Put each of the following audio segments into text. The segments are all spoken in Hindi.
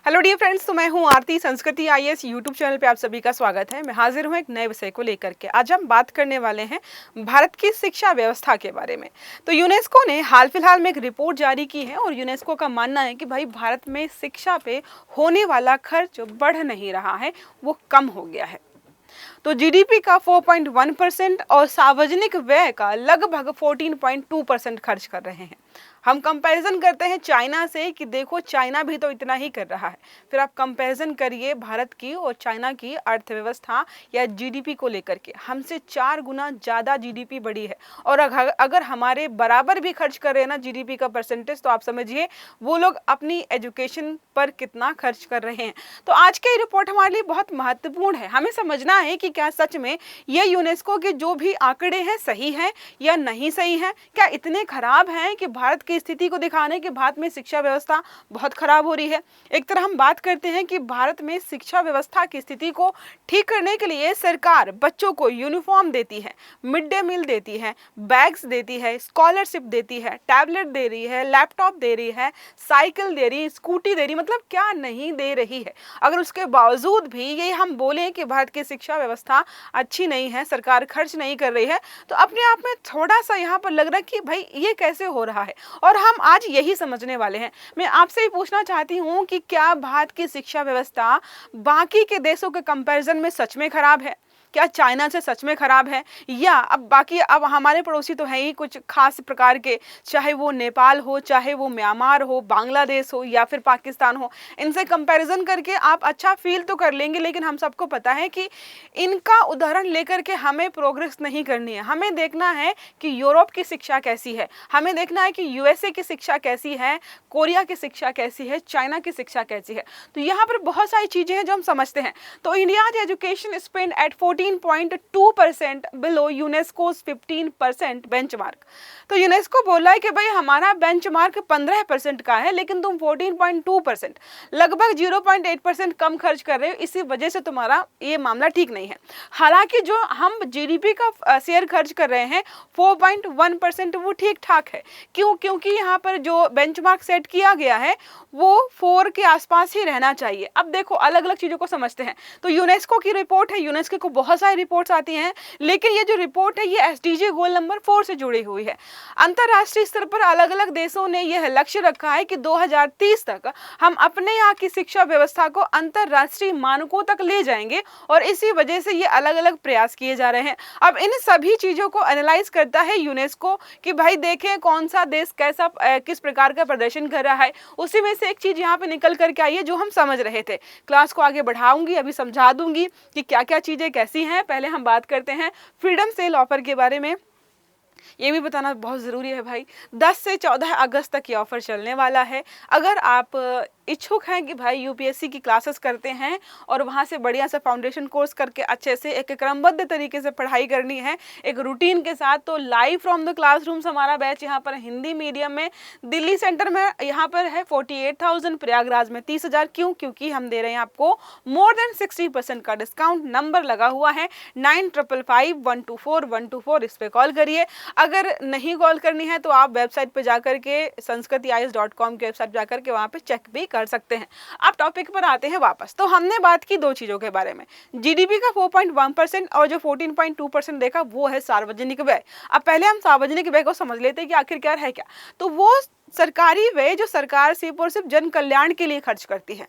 हेलो डियर फ्रेंड्स, तो मैं हूं आरती। संस्कृति आईएएस यूट्यूब चैनल पे आप सभी का स्वागत है। मैं हाजिर हूं एक नए विषय को लेकर के। आज हम बात करने वाले हैं भारत की शिक्षा व्यवस्था के बारे में। तो यूनेस्को ने हाल फिलहाल में एक रिपोर्ट जारी की है और यूनेस्को का मानना है कि भाई भारत में शिक्षा पे होने वाला खर्च बढ़ नहीं रहा है, वो कम हो गया है। तो जीडीपी का 4.1% और सार्वजनिक व्यय का लगभग 14.2% खर्च कर रहे हैं। हम कंपैरिजन करते हैं चाइना से कि देखो चाइना भी तो इतना ही कर रहा है। फिर आप कंपैरिजन करिए भारत की और चाइना की अर्थव्यवस्था या जीडीपी को लेकर के। हमसे 4 गुना ज़्यादा जीडीपी बढ़ी है और अगर हमारे बराबर भी खर्च कर रहे हैं ना जीडीपी का परसेंटेज, तो आप समझिए वो लोग अपनी एजुकेशन पर कितना खर्च कर रहे हैं। तो आज की रिपोर्ट हमारे लिए बहुत महत्वपूर्ण है। हमें समझना है कि क्या सच में ये यूनेस्को के जो भी आंकड़े हैं सही हैं या नहीं सही है। क्या इतने खराब हैं कि भारत की स्थिति को दिखाने के भारत में शिक्षा व्यवस्था बहुत खराब हो रही है। एक तरह हम बात करते हैं कि भारत में शिक्षा व्यवस्था की स्थिति को ठीक करने के लिए सरकार बच्चों को यूनिफॉर्म देती है, मिड डे मील देती है, बैग्स देती है, स्कॉलरशिप देती है, टैबलेट दे रही है, लैपटॉप दे रही है, साइकिल दे रही है, स्कूटी दे रही, मतलब क्या नहीं दे रही है। अगर उसके बावजूद भी ये हम बोलें कि भारत की शिक्षा व्यवस्था अच्छी नहीं है, सरकार खर्च नहीं कर रही है, तो अपने आप में थोड़ा सा यहाँ पर लग रहा है कि भाई ये कैसे हो रहा है। और हम आज यही समझने वाले हैं। मैं आपसे ही पूछना चाहती हूँ कि क्या भारत की शिक्षा व्यवस्था बाकी के देशों के कंपैरिजन में सच में खराब है? क्या चाइना से सच में खराब है? या अब हमारे पड़ोसी तो हैं ही कुछ खास प्रकार के, चाहे वो नेपाल हो, चाहे वो म्यांमार हो, बांग्लादेश हो या फिर पाकिस्तान हो, इनसे कंपैरिजन करके आप अच्छा फील तो कर लेंगे, लेकिन हम सबको पता है कि इनका उदाहरण लेकर के हमें प्रोग्रेस नहीं करनी है। हमें देखना है कि यूरोप की शिक्षा कैसी है, हमें देखना है कि यूएसए की शिक्षा कैसी है, कोरिया की शिक्षा कैसी है, चाइना की शिक्षा कैसी है। तो यहाँ पर बहुत सारी चीज़ें हैं जो हम समझते हैं। तो India education spend at 14.2% below UNESCO's 15% benchmark. तो यूनेस्को बोल रहा है कि भाई हमारा बेंचमार्क 15% का है, लेकिन तुम 14.2%, लगभग 0.8% कम खर्च कर रहे हो। इसी वजह से तुम्हारा ये मामला ठीक नहीं है। हालांकि जो हम जीडीपी का शेयर खर्च कर रहे हैं 4.1%, वो ठीक ठाक है। क्यों? क्योंकि यहाँ पर जो बेंचमार्क सेट किया गया है वो 4 के आसपास ही रहना चाहिए। अब देखो अलग अलग चीज़ों को समझते हैं। तो यूनेस्को की रिपोर्ट है, यूनेस्को को बहुत सारी रिपोर्ट्स आती हैं, लेकिन ये जो रिपोर्ट है ये एसडीजी गोल नंबर 4 से जुड़ी हुई है। अंतर्राष्ट्रीय स्तर पर अलग अलग देशों ने यह लक्ष्य रखा है कि 2030 तक हम अपने यहाँ की शिक्षा व्यवस्था को अंतर्राष्ट्रीय मानकों तक ले जाएंगे और इसी वजह से ये अलग अलग प्रयास किए जा रहे हैं। अब इन सभी चीज़ों को एनालाइज करता है यूनेस्को कि भाई देखें कौन सा देश कैसा किस प्रकार का प्रदर्शन कर रहा है। उसी में से एक चीज़ यहाँ पे निकल करके आई है जो हम समझ रहे थे। क्लास को आगे बढ़ाऊंगी, अभी समझा दूंगी कि क्या क्या चीज़ें कैसी हैं। पहले हम बात करते हैं फ्रीडम सेल ऑफर के बारे में। ये भी बताना बहुत ज़रूरी है भाई, 10 से 14 अगस्त तक ये ऑफ़र चलने वाला है। अगर आप इच्छुक हैं कि भाई यूपीएससी की क्लासेस करते हैं और वहाँ से बढ़िया सा फाउंडेशन कोर्स करके अच्छे से एक क्रमबद्ध तरीके से पढ़ाई करनी है एक रूटीन के साथ, तो लाइव फ्रॉम द क्लासरूम्स हमारा बैच यहाँ पर हिंदी मीडियम में दिल्ली सेंटर में यहाँ पर है 48,000, प्रयागराज में 30,000। क्यों? क्योंकि हम दे रहे हैं आपको मोर देन 60% का डिस्काउंट। नंबर लगा हुआ है 9555124124, इस पर कॉल करिए। अगर नहीं कॉल करनी है तो आप वेबसाइट पर जाकर के sanskritis.com के वेबसाइट पर जाकर के वहाँ पे चेक भी कर सकते हैं। आप टॉपिक पर आते हैं वापस। तो हमने बात की दो चीज़ों के बारे में, जीडीपी का 4.1% और जो 14.2% देखा वो है सार्वजनिक व्यय। अब पहले हम सार्वजनिक व्यय को समझ लेते हैं कि आखिरकार है क्या। तो वो सरकारी व्यय जो सरकार सिर्फ और सिर्फ जन कल्याण के लिए खर्च करती है।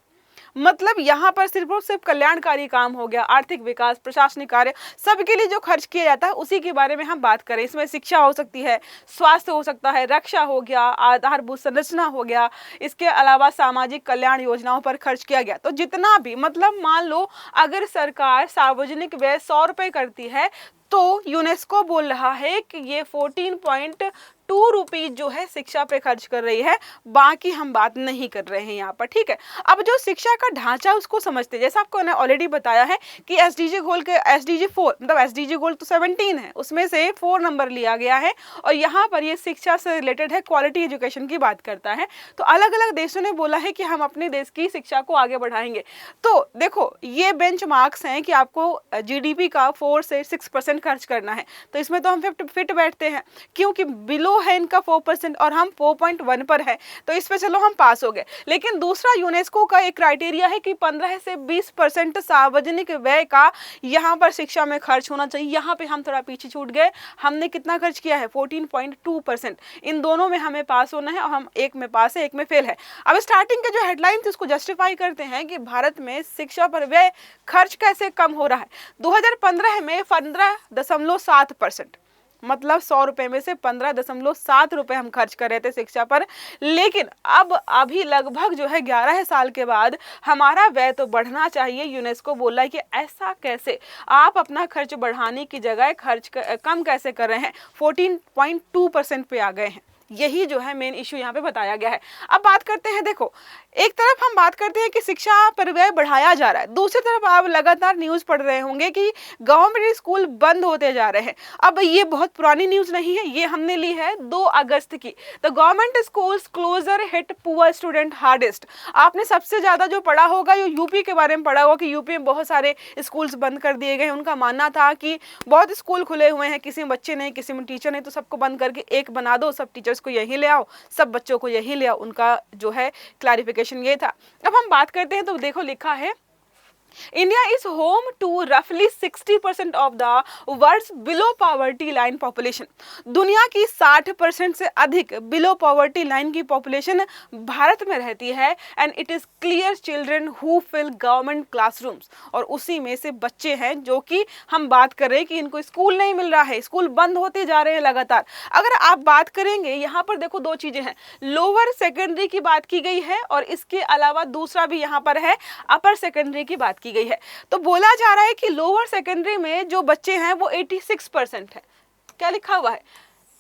मतलब यहाँ पर सिर्फ और सिर्फ कल्याणकारी काम हो गया, आर्थिक विकास, प्रशासनिक कार्य, सबके लिए जो खर्च किया जाता है उसी के बारे में हम बात करें। इसमें शिक्षा हो सकती है, स्वास्थ्य हो सकता है, रक्षा हो गया, आधारभूत संरचना हो गया, इसके अलावा सामाजिक कल्याण योजनाओं पर खर्च किया गया। तो जितना भी, मतलब मान लो अगर सरकार सार्वजनिक व्यय 100 रुपये करती है तो यूनेस्को बोल रहा है कि ये 14.2 रुपीज जो है शिक्षा पे खर्च कर रही है, बाकी हम बात नहीं कर रहे हैं यहाँ पर, ठीक है। अब जो शिक्षा का ढांचा उसको समझते हैं। जैसा आपको मैंने ऑलरेडी बताया है कि एसडीजी गोल के एसडीजी 4, मतलब एसडीजी गोल तो 17 है, उसमें से 4 नंबर लिया गया है और यहाँ पर ये शिक्षा से रिलेटेड है, क्वालिटी एजुकेशन की बात करता है। तो अलग अलग देशों ने बोला है कि हम अपने देश की शिक्षा को आगे बढ़ाएंगे। तो देखो ये बेंचमार्क्स हैं कि आपको जीडीपी का 4 से 6% 4% खर्च करना है, तो इसमें तो हम फिट बैठते हैं, क्योंकि बिलो है इनका 4% और हम 4.1 पर है, तो इस पे चलो हम पास हो गए। लेकिन दूसरा यूनेस्को का एक क्राइटेरिया है कि 15 से 20% सार्वजनिक व्यय का यहाँ पर शिक्षा में खर्च होना चाहिए। यहाँ पे हम थोड़ा पीछे छूट गए, हमने कितना खर्च किया है 14.2%। इन दोनों में हमें पास होना है और हम एक में पास है, एक में फेल है। अब स्टार्टिंग के जो हेडलाइन थी उसको जस्टिफाई करते हैं कि भारत में शिक्षा पर व्यय खर्च कैसे कम हो रहा है। 2015 में 15.7%, मतलब 100 रुपए में से 15.7 रुपए हम खर्च कर रहे थे शिक्षा पर। लेकिन अब अभी लगभग जो है 11 साल के बाद हमारा व्यय तो बढ़ना चाहिए। यूनेस्को बोला है कि ऐसा कैसे, आप अपना खर्च बढ़ाने की जगह खर्च कम कैसे कर रहे हैं, 14.2% पे आ गए हैं। यही जो है मेन इश्यू यहाँ पे बताया गया है। अब बात करते हैं, देखो एक तरफ हम बात करते हैं कि शिक्षा पर व्यय बढ़ाया जा रहा है, दूसरी तरफ आप लगातार न्यूज पढ़ रहे होंगे कि गवर्नमेंट स्कूल बंद होते जा रहे हैं। अब ये बहुत पुरानी न्यूज नहीं है, ये हमने ली है 2 अगस्त की। The government schools closure hit poor student hardest. आपने सबसे ज्यादा जो पढ़ा होगा ये यूपी के बारे में पढ़ा होगा कि यूपी में बहुत सारे स्कूल्स बंद कर दिए गए। उनका मानना था कि बहुत स्कूल खुले हुए हैं, किसी में बच्चे नहीं, किसी में टीचर नहीं, तो सबको बंद करके एक बना दो, सब टीचर्स को यही ले आओ, सब बच्चों को यही ले आओ। उनका जो है क्लैरिफिकेशन ये था। अब हम बात करते हैं तो देखो लिखा है, India is home to roughly 60% of the world's below poverty line population। दुनिया की 60% से अधिक बिलो पॉवर्टी लाइन की पॉपुलेशन भारत में रहती है। And it is clear children who fill government classrooms, और उसी में से बच्चे हैं जो कि हम बात कर रहे हैं कि इनको स्कूल नहीं मिल रहा है, स्कूल बंद होते जा रहे हैं लगातार। अगर आप बात करेंगे यहाँ पर देखो 2 चीजें हैं, लोअर सेकेंडरी की बात की गई है और इसके अलावा दूसरा भी यहाँ पर है अपर सेकेंडरी की बात की गई है। तो बोला जा रहा है कि लोअर सेकेंडरी में जो बच्चे हैं वो 86% है। क्या लिखा हुआ है,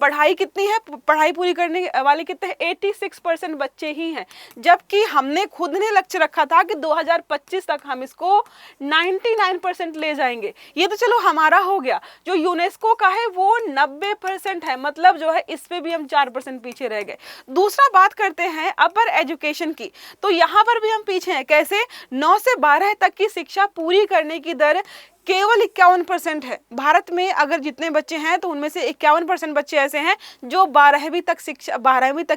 पढ़ाई कितनी है, पढ़ाई पूरी करने वाले कितने हैं, 86% बच्चे ही हैं। जबकि हमने खुद ने लक्ष्य रखा था कि 2025 तक हम इसको 99% ले जाएंगे। ये तो चलो हमारा हो गया, जो यूनेस्को का है वो 90% है, मतलब जो है इस पे भी हम 4% पीछे रह गए। दूसरा बात करते हैं अपर एजुकेशन की, तो यहाँ पर भी हम पीछे हैं। कैसे, 9 से 12 तक की शिक्षा पूरी करने की दर केवल 51% है। भारत में अगर जितने बच्चे हैं तो उनमें से 51% बच्चे ऐसे हैं जो 12वीं तक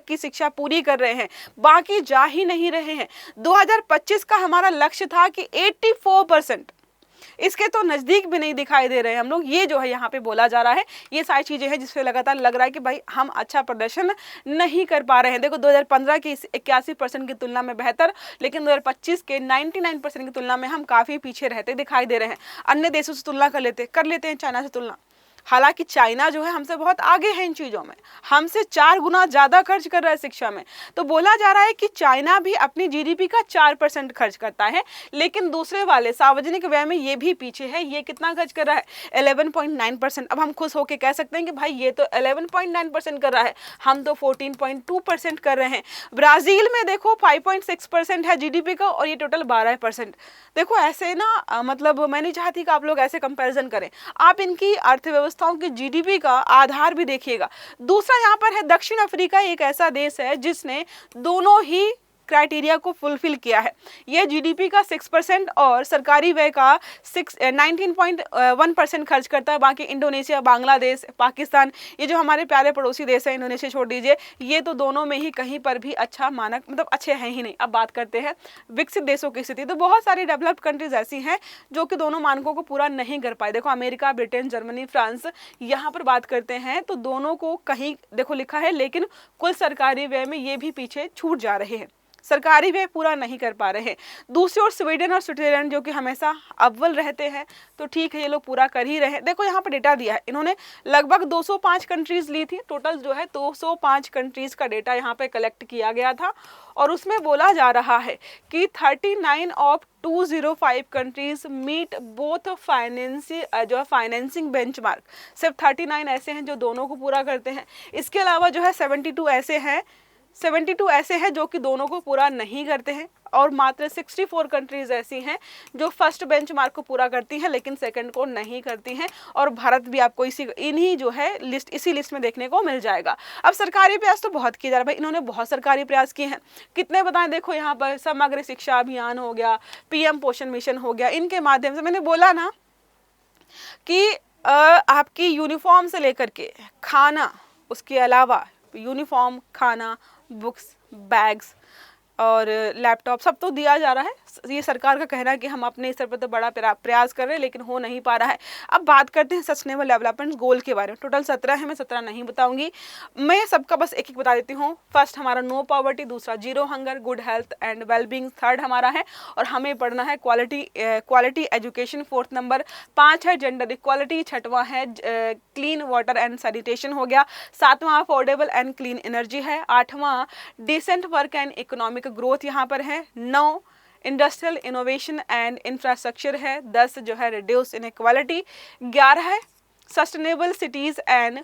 की शिक्षा पूरी कर रहे हैं, बाकी जा ही नहीं रहे हैं। 2025 का हमारा लक्ष्य था कि 84%, इसके तो नजदीक भी नहीं दिखाई दे रहे हैं हम लोग। ये जो है यहाँ पे बोला जा रहा है, ये सारी चीजें हैं जिससे लगातार लग रहा है कि भाई हम अच्छा प्रदर्शन नहीं कर पा रहे हैं। देखो 2015 की 81% की तुलना में बेहतर, लेकिन 2025 के 99% की तुलना में हम काफी पीछे रहते दिखाई दे रहे हैं। अन्य देशों से तुलना कर लेते हैं चाइना से तुलना। हालांकि चाइना जो है हमसे बहुत आगे है इन चीज़ों में, हमसे 4 गुना ज़्यादा खर्च कर रहा है शिक्षा में। तो बोला जा रहा है कि चाइना भी अपनी जीडीपी का 4% खर्च करता है, लेकिन दूसरे वाले सार्वजनिक व्यय में ये भी पीछे है। ये कितना खर्च कर रहा है, 11.9%। अब हम खुश होकर कह सकते हैं कि भाई ये तो 11.9% कर रहा है, हम तो 14.2% कर रहे हैं। ब्राज़ील में देखो 5.6% है जीडीपी का और ये टोटल 12%। देखो ऐसे ना मतलब मैं नहीं चाहती कि आप लोग ऐसे कंपैरिजन करें, आप इनकी अर्थव्यवस्था की जीडीपी का आधार भी देखिएगा। दूसरा यहाँ पर है दक्षिण अफ्रीका, एक ऐसा देश है जिसने दोनों ही क्राइटेरिया को फुलफिल किया है। यह जीडीपी का 6% और सरकारी व्यय का 19.1% खर्च करता है। बाकी इंडोनेशिया, बांग्लादेश, पाकिस्तान, ये जो हमारे प्यारे पड़ोसी देश है, इंडोनेशिया छोड़ दीजिए, ये तो दोनों में ही कहीं पर भी अच्छा मानक मतलब अच्छे हैं ही नहीं। अब बात करते हैं विकसित देशों की स्थिति, तो बहुत सारी डेवलप्ड कंट्रीज ऐसी हैं जो कि दोनों मानकों को पूरा नहीं कर पाए। देखो अमेरिका, ब्रिटेन, जर्मनी, फ्रांस, यहाँ पर बात करते हैं तो दोनों को कहीं देखो लिखा है, लेकिन कुल सरकारी व्यय में ये भी पीछे छूट जा रहे हैं, सरकारी व्यय पूरा नहीं कर पा रहे हैं। दूसरी ओर स्वीडन और स्विट्जरलैंड जो कि हमेशा अव्वल रहते हैं, तो ठीक है ये लोग पूरा कर ही रहे हैं। देखो यहाँ पर डेटा दिया है, इन्होंने लगभग 205 कंट्रीज ली थी, टोटल जो है 205 कंट्रीज का डेटा यहाँ पे कलेक्ट किया गया था, और उसमें बोला जा रहा है कि 39 of 205 countries meet both financing benchmark. सिर्फ 39 ऐसे हैं जो दोनों को पूरा करते हैं। इसके अलावा जो है 72 ऐसे हैं जो कि दोनों को पूरा नहीं करते हैं, और मात्र 64 कंट्रीज ऐसी हैं जो फर्स्ट बेंचमार्क को पूरा करती हैं लेकिन सेकंड को नहीं करती हैं। और भारत भी आपको इन्हीं जो है इसी लिस्ट में देखने को मिल जाएगा। अब सरकारी प्रयास तो बहुत किए जा रहे हैं भाई, इन्होंने बहुत सरकारी प्रयास किए हैं, कितने बताएं। देखो यहाँ पर समग्र शिक्षा अभियान हो गया, पीएम पोषण मिशन हो गया, इनके माध्यम से मैंने बोला ना कि आपकी यूनिफॉर्म से लेकर के खाना, उसके अलावा यूनिफॉर्म, खाना, बुक्स, बैग्स और लैपटॉप सब तो दिया जा रहा है। ये सरकार का कहना है कि हम अपने स्तर पर तो बड़ा प्रयास कर रहे हैं, लेकिन हो नहीं पा रहा है। अब बात करते हैं सस्टेनेबल डेवलपमेंट गोल के बारे में। टोटल 17 है, मैं 17 नहीं बताऊंगी, मैं सबका बस एक एक बता देती हूँ। फर्स्ट हमारा नो पॉवर्टी, दूसरा zero hunger, good health and wellbeing third हमारा है, और हमें पढ़ना है क्वालिटी एजुकेशन फोर्थ नंबर। 5 है जेंडर इक्वालिटी, छठवां है क्लीन वाटर एंड सैनिटेशन हो गया, 7वां अफोर्डेबल एंड क्लीन एनर्जी है, 8वां decent work and economic growth यहाँ पर है, 9 इंडस्ट्रियल इनोवेशन एंड इंफ्रास्ट्रक्चर है, 10 जो है रिड्यूस इनइक्वालिटी, 11 है सस्टेनेबल सिटीज एंड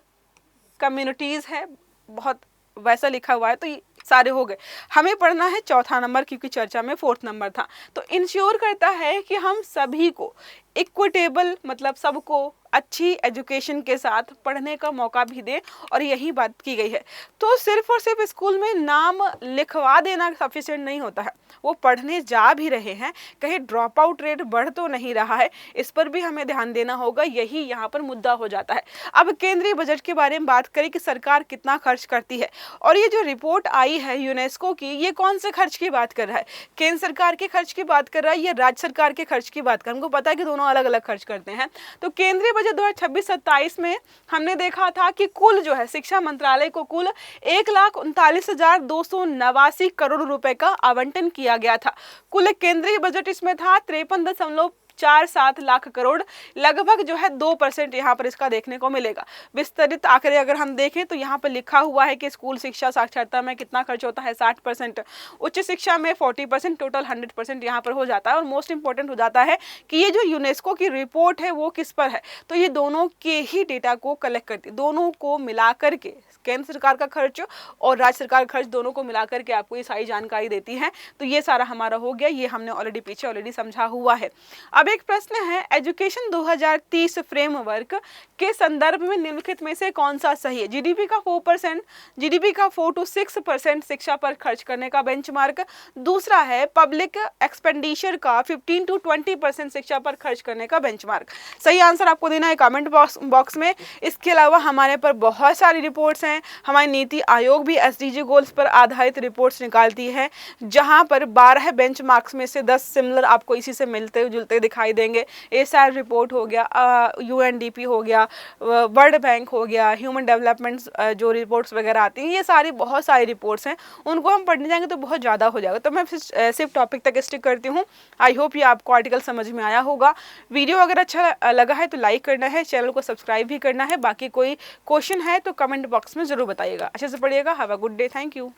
कम्युनिटीज है, बहुत वैसा लिखा हुआ है तो ये सारे हो गए। हमें पढ़ना है चौथा नंबर, क्योंकि चर्चा में फोर्थ नंबर था। तो इंश्योर करता है कि हम सभी को इक्विटेबल, मतलब सबको अच्छी एजुकेशन के साथ पढ़ने का मौका भी दें, और यही बात की गई है। तो सिर्फ और सिर्फ स्कूल में नाम लिखवा देना सफिशिएंट नहीं होता है, वो पढ़ने जा भी रहे हैं, कहीं ड्रॉप आउट रेट बढ़ तो नहीं रहा है, इस पर भी हमें ध्यान देना होगा, यही यहाँ पर मुद्दा हो जाता है। अब केंद्रीय बजट के बारे में बात करें कि सरकार कितना खर्च करती है, और ये जो रिपोर्ट आई है यूनेस्को की, ये कौन से खर्च की बात कर रहा है? केंद्र सरकार के खर्च की बात कर रहा है या राज्य सरकार के खर्च की बात कर रहा है? हमको पता है कि दोनों अलग अलग खर्च करते हैं। तो केंद्रीय बजट 2026-27 में हमने देखा था कि कुल जो है शिक्षा मंत्रालय को कुल 1,39,289 करोड़ रुपए का आवंटन किया गया था। कुल केंद्रीय बजट इसमें था 53.47 लाख करोड़, लगभग जो है 2% यहाँ पर इसका देखने को मिलेगा। विस्तृत आंकड़े अगर हम देखें तो यहाँ पर लिखा हुआ है कि स्कूल शिक्षा साक्षरता में कितना खर्च होता है, 60%, उच्च शिक्षा में 40%, टोटल 100% यहाँ पर हो जाता है। और मोस्ट इंपॉर्टेंट हो जाता है कि ये जो यूनेस्को की रिपोर्ट है वो किस पर है, तो ये दोनों के ही डेटा को कलेक्ट करती है, दोनों को मिला करके केंद्र सरकार का खर्च और राज्य सरकार का खर्च दोनों को मिलाकर के आपको ये सारी जानकारी देती है। तो ये सारा हमारा हो गया, ये हमने ऑलरेडी समझा हुआ है। अब एक प्रश्न है, एजुकेशन 2030 फ्रेमवर्क के संदर्भ में निम्नलिखित में से कौन सा सही है? जीडीपी का 4%, जीडीपी का 4 to 6% शिक्षा पर खर्च करने का बेंचमार्क। दूसरा है पब्लिक एक्सपेंडिचर का 15 to 20% शिक्षा पर खर्च करने का बेंचमार्क। सही आंसर आपको देना है कमेंट बॉक्स में। इसके अलावा हमारे पर बहुत सारी रिपोर्ट्स हैं। हमारी नीति आयोग भी एसडीजी गोल्स पर आधारित रिपोर्ट्स निकालती है, जहां पर 12 बेंचमार्क्स में से 10 सिमिलर आपको इसी से मिलते जुलते दिखाई देंगे। एसआर रिपोर्ट हो गया, यूएनडीपी हो गया, वर्ल्ड बैंक हो गया, ह्यूमन डेवलपमेंट जो रिपोर्ट्स वगैरह आती हैं, ये सारी बहुत सारी रिपोर्ट्स हैं, उनको हम पढ़ने जाएंगे तो बहुत ज़्यादा हो जाएगा। तो मैं सिर्फ टॉपिक तक स्टिक करती हूँ। आई होप ये आपको आर्टिकल समझ में आया होगा। वीडियो अगर अच्छा लगा है तो लाइक करना है, चैनल को सब्सक्राइब भी करना है। बाकी कोई क्वेश्चन है तो कमेंट बॉक्स में ज़रूर बताइएगा। अच्छे से पढ़िएगा। Have a good day. Thank you.